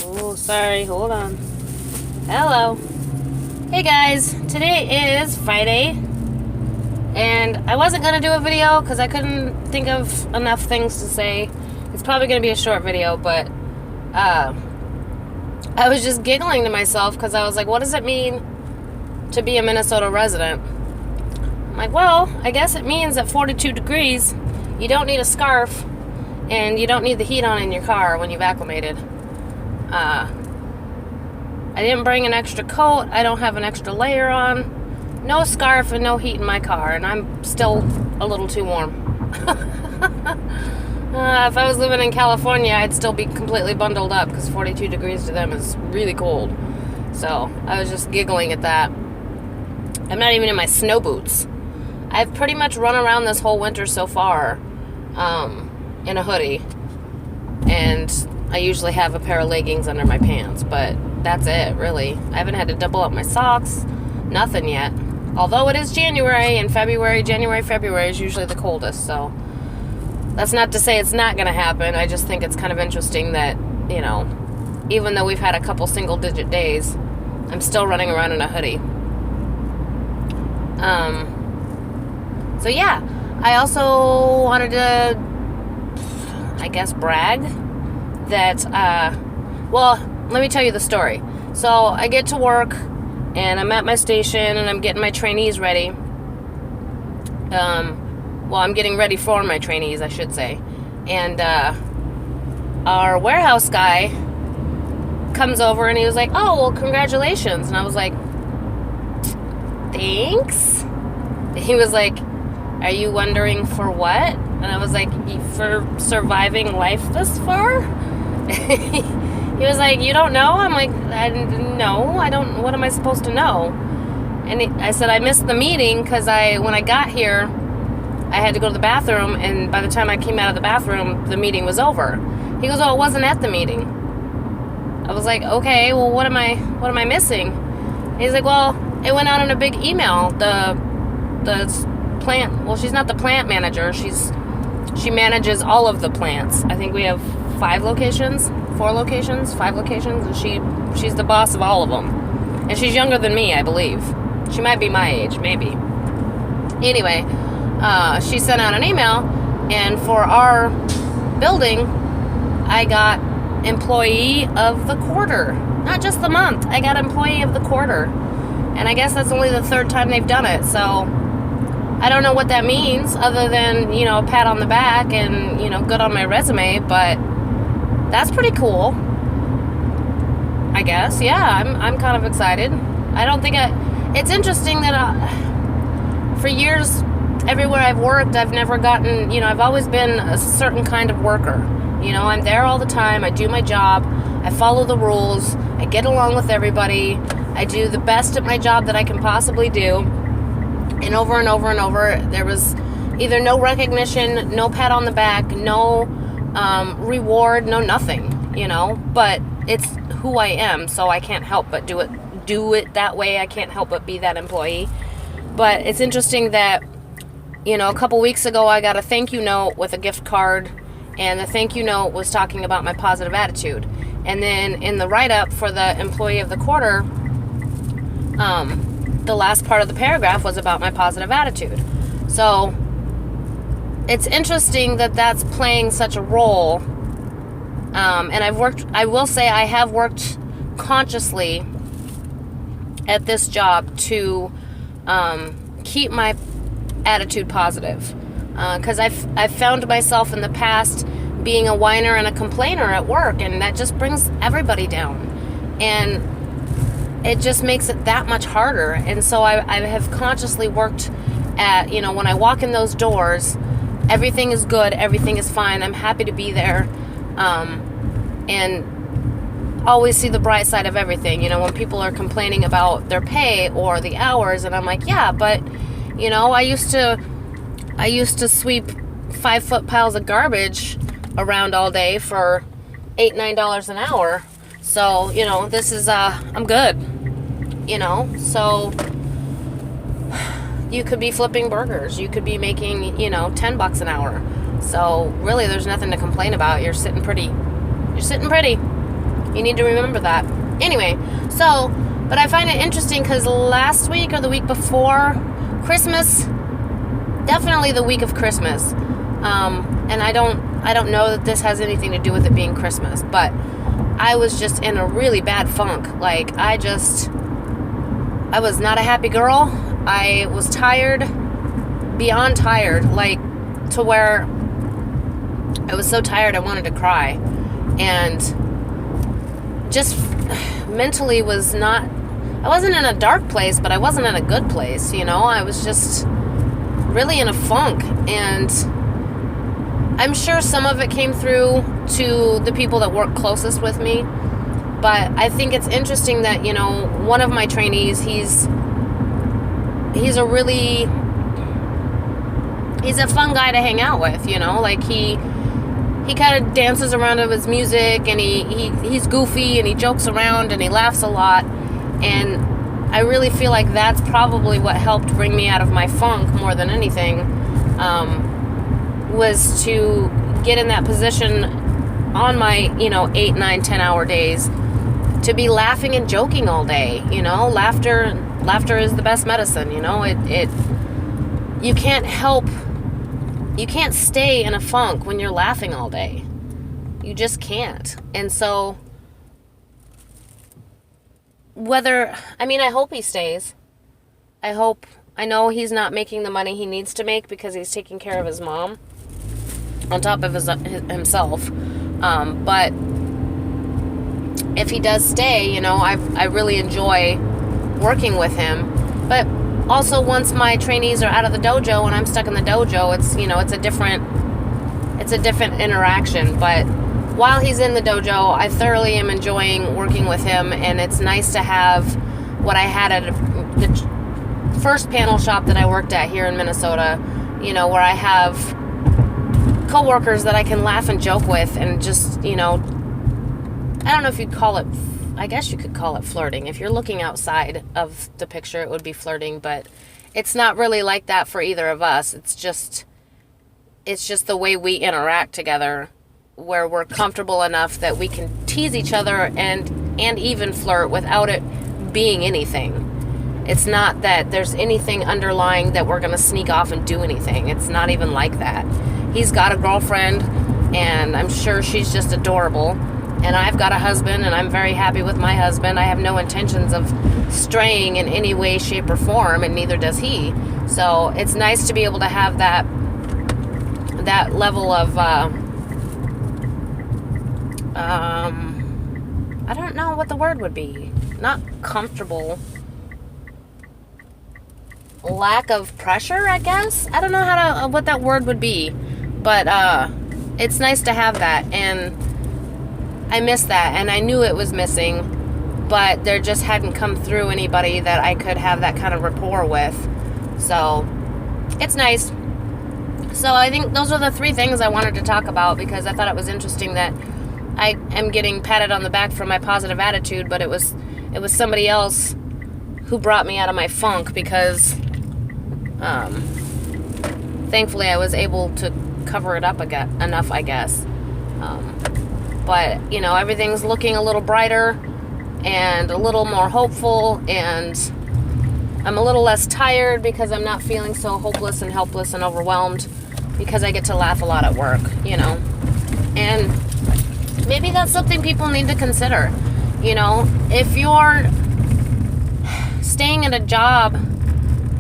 Oh, sorry. Hold on. Hello. Hey guys. Today is Friday. And I wasn't going to do a video because I couldn't think of enough things to say. It's probably going to be a short video, but I was just giggling to myself because I was like, what does it mean to be a Minnesota resident? I'm like, well, I guess it means at 42 degrees, you don't need a scarf and you don't need the heat on in your car when you've acclimated. I didn't bring an extra coat. I don't have an extra layer on. No scarf and no heat in my car, and I'm still a little too warm. If I was living in California, I'd still be completely bundled up because 42 degrees to them is really cold. So I was just giggling at that. I'm not even in my snow boots. I've pretty much run around this whole winter so far in a hoodie, and I usually have a pair of leggings under my pants, but that's it, really. I haven't had to double up my socks, nothing yet. Although it is January, and January, February is usually the coldest, so that's not to say it's not going to happen. I just think it's kind of interesting that, you know, even though we've had a couple single-digit days, I'm still running around in a hoodie. So yeah, I also wanted to, I guess, brag that, well, let me tell you the story. So I get to work, and I'm at my station, and I'm getting my trainees ready. Well, I'm getting ready for my trainees, I should say. And our warehouse guy comes over, and he was like, oh, well, congratulations. And I was like, thanks. He was like, are you wondering for what? And I was like, for surviving life this far? He was like, you don't know? I'm like, no, I don't. What am I supposed to know? And I said, I missed the meeting because when I got here, I had to go to the bathroom, and by the time I came out of the bathroom, the meeting was over. He goes, oh, it wasn't at the meeting. I was like, okay, well, what am I missing? And he's like, well, it went out in a big email. The plant, well, she's not the plant manager. She manages all of the plants. I think we have 5 locations, and she's the boss of all of them. And she's younger than me, I believe. She might be my age, maybe. Anyway, she sent out an email, and for our building, I got employee of the quarter. Not just the month. I got employee of the quarter. And I guess that's only the 3rd time they've done it, so I don't know what that means other than, you know, a pat on the back and, you know, good on my resume, but that's pretty cool. I guess, yeah, I'm kind of excited. I don't think it's interesting that for years, everywhere I've worked, I've never gotten, you know, I've always been a certain kind of worker. You know, I'm there all the time, I do my job, I follow the rules, I get along with everybody, I do the best at my job that I can possibly do. And over and over and over, there was either no recognition, no pat on the back, no reward, no nothing, you know. But it's who I am, so I can't help but do it that way. I can't help but be that employee. But it's interesting that, you know, a couple weeks ago, I got a thank you note with a gift card, and the thank you note was talking about my positive attitude. And then in the write-up for the employee of the quarter, the last part of the paragraph was about my positive attitude. So it's interesting that that's playing such a role. And I will say I have worked consciously at this job to keep my attitude positive. Because I've found myself in the past being a whiner and a complainer at work, and that just brings everybody down. And it just makes it that much harder. And so I have consciously worked at, you know, when I walk in those doors, everything is good, everything is fine, I'm happy to be there, and always see the bright side of everything. You know, when people are complaining about their pay or the hours, and I'm like, yeah, but, you know, I used to sweep 5-foot piles of garbage around all day for $8-9 an hour. So, you know, this is, I'm good, you know, so you could be flipping burgers. You could be making, you know, $10 an hour. So really there's nothing to complain about. You're sitting pretty. You need to remember that. Anyway, so, but I find it interesting because last week or the week before Christmas, definitely the week of Christmas, and I don't know that this has anything to do with it being Christmas, but I was just in a really bad funk. Like, I was not a happy girl. I was tired, beyond tired, like, to where I was so tired I wanted to cry. And just mentally I wasn't in a dark place, but I wasn't in a good place, I was just really in a funk. And I'm sure some of it came through to the people that work closest with me, but I think it's interesting that, one of my trainees, he's a fun guy to hang out with, like he kind of dances around to his music, and he's goofy, and he jokes around, and he laughs a lot, and I really feel like that's probably what helped bring me out of my funk more than anything, was to get in that position on my, 8, 9, 10 hour days, to be laughing and joking all day. Laughter is the best medicine. You can't stay in a funk when you're laughing all day. You just can't. And so I hope he stays. I know he's not making the money he needs to make because he's taking care of his mom on top of himself. But if he does stay, I really enjoy working with him. But also, once my trainees are out of the dojo and I'm stuck in the dojo, it's a different interaction. But while he's in the dojo, I thoroughly am enjoying working with him, and it's nice to have what I had at the first panel shop that I worked at here in Minnesota, where I have coworkers that I can laugh and joke with, and just, I don't know if you'd call it, I guess you could call it flirting. If you're looking outside of the picture, it would be flirting, but it's not really like that for either of us. It's just the way we interact together, where we're comfortable enough that we can tease each other and even flirt without it being anything. It's not that there's anything underlying that we're going to sneak off and do anything. It's not even like that. He's got a girlfriend, and I'm sure she's just adorable. And I've got a husband, and I'm very happy with my husband. I have no intentions of straying in any way, shape, or form, and neither does he. So it's nice to be able to have that level of, I don't know what the word would be. Not comfortable. Lack of pressure, I guess. I don't know what that word would be. But it's nice to have that, and I miss that, and I knew it was missing, but there just hadn't come through anybody that I could have that kind of rapport with. So it's nice. So I think those are the 3 things I wanted to talk about, because I thought it was interesting that I am getting patted on the back for my positive attitude, but it was somebody else who brought me out of my funk, because thankfully I was able to cover it up enough, I guess. But, everything's looking a little brighter and a little more hopeful, and I'm a little less tired because I'm not feeling so hopeless and helpless and overwhelmed, because I get to laugh a lot at work, And maybe that's something people need to consider. If you're staying at a job,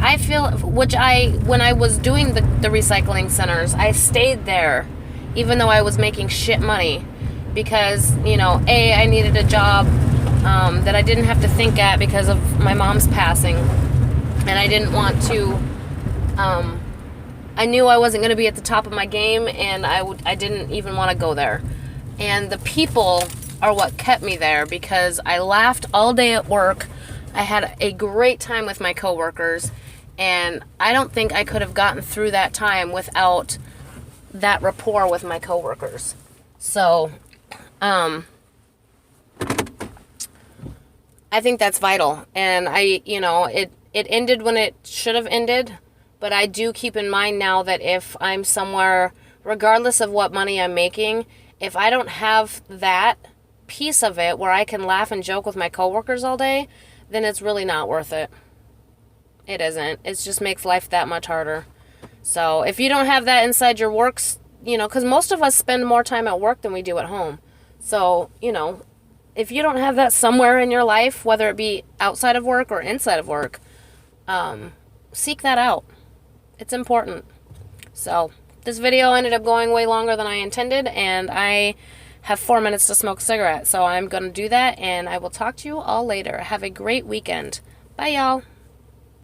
I feel, when I was doing the recycling centers, I stayed there even though I was making shit money, because, I needed a job that I didn't have to think at because of my mom's passing, and I didn't want to, I knew I wasn't going to be at the top of my game, and I didn't even want to go there. And the people are what kept me there, because I laughed all day at work. I had a great time with my coworkers, and I don't think I could have gotten through that time without that rapport with my coworkers. So, I think that's vital. And it ended when it should have ended, but I do keep in mind now that if I'm somewhere, regardless of what money I'm making, if I don't have that piece of it where I can laugh and joke with my coworkers all day, then it's really not worth it. It isn't. It just makes life that much harder. So if you don't have that inside your works, because most of us spend more time at work than we do at home. So, if you don't have that somewhere in your life, whether it be outside of work or inside of work, seek that out. It's important. So this video ended up going way longer than I intended, and I have 4 minutes to smoke a cigarette. So I'm going to do that, and I will talk to you all later. Have a great weekend. Bye, y'all.